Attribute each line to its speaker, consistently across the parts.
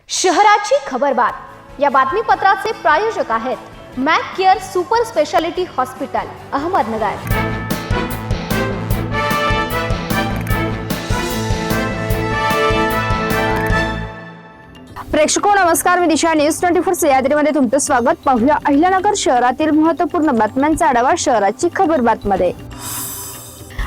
Speaker 1: शहराची खबरबात या बातमीपत्राचे प्रायोजक आहेत Mac care super speciality hospital Ahmednagar.
Speaker 2: प्रेक्षको नमस्कार, मी दिशा न्यूज 24 सह्याद्रीमध्ये तुमचं स्वागत। पाहूया अहिल्यानगर शहरातील महत्त्वपूर्ण बातम्यांचा आढावा शहराची खबरबातमध्ये।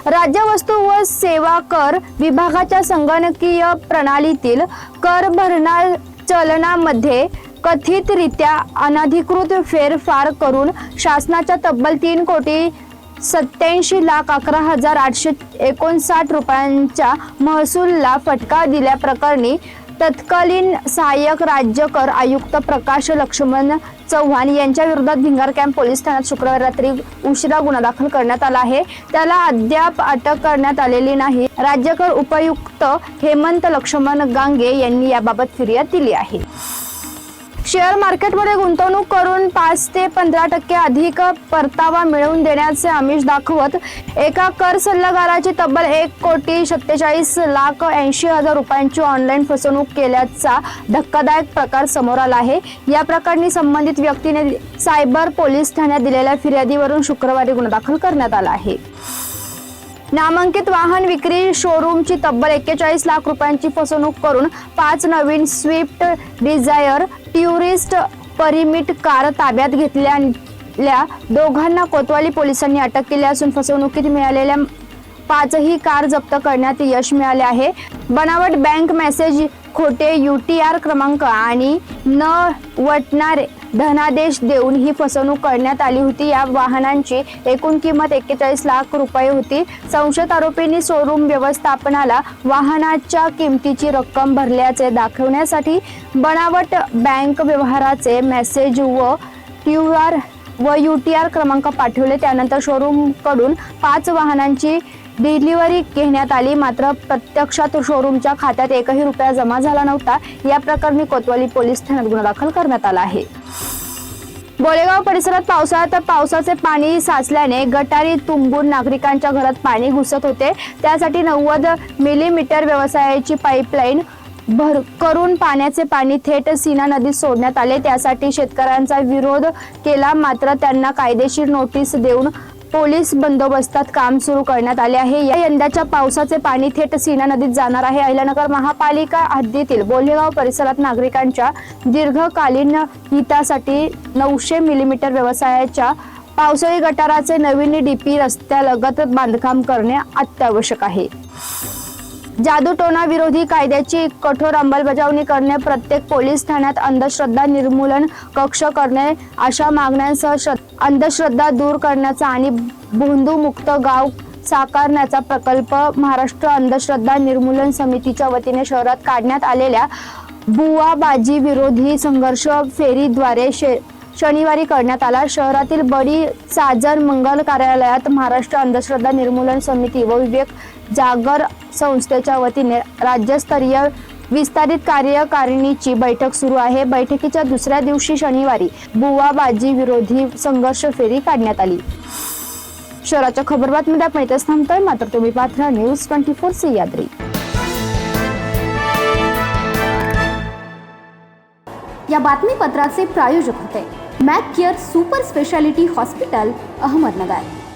Speaker 2: राज्य वस्तू व सेवा कर विभागाच्या संगणकीय प्रणालीतील कर भरणा चलनामध्ये कथितरित्या अनधिकृत फेरफार करून शासनाच्या तब्बल 3,87,11,859 रुपयांच्या महसूलला फटका दिल्याप्रकरणी तत्कालीन सहाय्यक राज्य कर आयुक्त प्रकाश लक्ष्मण चव्हाण यांच्या विरोधात भिंगार कॅम्प पोलीस ठाण्यात शुक्रवारी रात्री उशिरा गुन्हा दाखल करण्यात आला आहे। त्याला अद्याप अटक करण्यात आलेली नाही। राज्य कर उपायुक्त हेमंत लक्ष्मण गांगे यांनी याबाबत फिर्याद दिली आहे। शेअर मार्केटमध्ये गुंतवणूक करून 5 ते 15% अधिक परतावा मिळवून देण्याचे आमिष दाखवत एका कर सल्लागाराची तब्बल 1,47,80,000 रुपयांची ऑनलाईन फसवणूक केल्याचा धक्कादायक प्रकार समोर आला आहे। या प्रकरणी संबंधित व्यक्तीने सायबर पोलीस ठाण्यात दिलेल्या फिर्यादीवरून शुक्रवारी गुन्हा दाखल करण्यात आला आहे। नामांकित वाहन विक्री शोरूमची तब्बल 41 लाख रुपयांची फसवणूक करून 5 नवीन Swift Dzire tourist permit car ताब्यात घेतलेल्या दोघांना कोतवाली पोलिसांनी अटक केली असून फसवणुकीत मिळालेल्या 5ही कार जप्त करण्यात यश मिळाले आहे। बनावट बँक मेसेज, खोटे UTR क्रमांक आणि न वटणारे धनादेश देऊन ही फसवणूक करण्यात आली होती। या वाहनांची एकूण किंमत 41 लाख रुपये होती। संशयित आरोपींनी शोरूम व्यवस्थापनाला वाहनाच्या किमतीची रक्कम भरल्याचे दाखवण्यासाठी बनावट बँक व्यवहाराचे मेसेज व UTR क्रमांक पाठवले। त्यानंतर शोरूम कडून 5 वाहनांची डिलिव्हरी घेण्यात आली, मात्र प्रत्यक्षात शोरूमच्या खात्यात 1ही रुपया जमा झाला नव्हता। या प्रकरणी कोतवाली पोलीस ठाण्यात गुन्हा दाखल करण्यात आला आहे। बोलेगाव परिसरात पावसाचे पाणी साचल्याने गटारी तुंबून नागरिकांच्या घरात पाणी घुसत होते। त्यासाठी 90 मिलीमीटर व्यवसायाची पाईपलाईन करून पाण्याचे पाणी थेट सीना नदीत सोडण्यात आले। त्यासाठी शेतकऱ्यांचा विरोध केला, मात्र त्यांना कायदेशीर नोटीस देऊन पोलीस बंदोबस्तात काम सुरू करण्यात आले आहे। या यंदाच्या पावसाचे पाणी थेट सीना नदीत जाणार आहे। अहिल्यानगर महापालिका हद्दीतील बोलेगाव परिसरात नागरिकांच्या दीर्घकालीन हितासाठी 900 मिलीमीटर व्यवसायाच्या पावसाळी गटाराचे नवीन DP रस्त्यालगत बांधकाम करणे अत्यावश्यक आहे। जादूटोणा विरोधी कायद्याची कठोर अंमलबजावणी करणे, प्रत्येक पोलीस ठाण्यात अंधश्रद्धा निर्मूलन कक्ष करणे अशा मागण्यांसह अंधश्रद्धा दूर करण्याचा आणि भोंदू मुक्त गाव साकारण्याचा प्रकल्प महाराष्ट्र अंधश्रद्धा निर्मूलन समितीच्या वतीने शहरात काढण्यात आलेल्या बुवाबाजी विरोधी संघर्ष फेरीद्वारे शनिवारी करण्यात आला। शहरातील बडी साजन मंगल कार्यालयात महाराष्ट्र अंधश्रद्धा निर्मूलन समिती व विवेक जागर संस्थेच्या वतीने राज्यस्तरीय विस्तारित कार्यकारिणीची बैठक सुरू आहे। बैठकीच्या दुसऱ्या दिवशी शनिवारी बुवाबाजी विरोधी संघर्ष फेरी काढण्यात आली। शहराच्या खबरबातमध्ये आपण इथेच थांबतोय, मात्र तुम्ही पाहत राहा न्यूज 24 सह्याद्री।
Speaker 1: या बातमीपत्राचे प्रायोजक होते Mac care super speciality hospital Ahmednagar.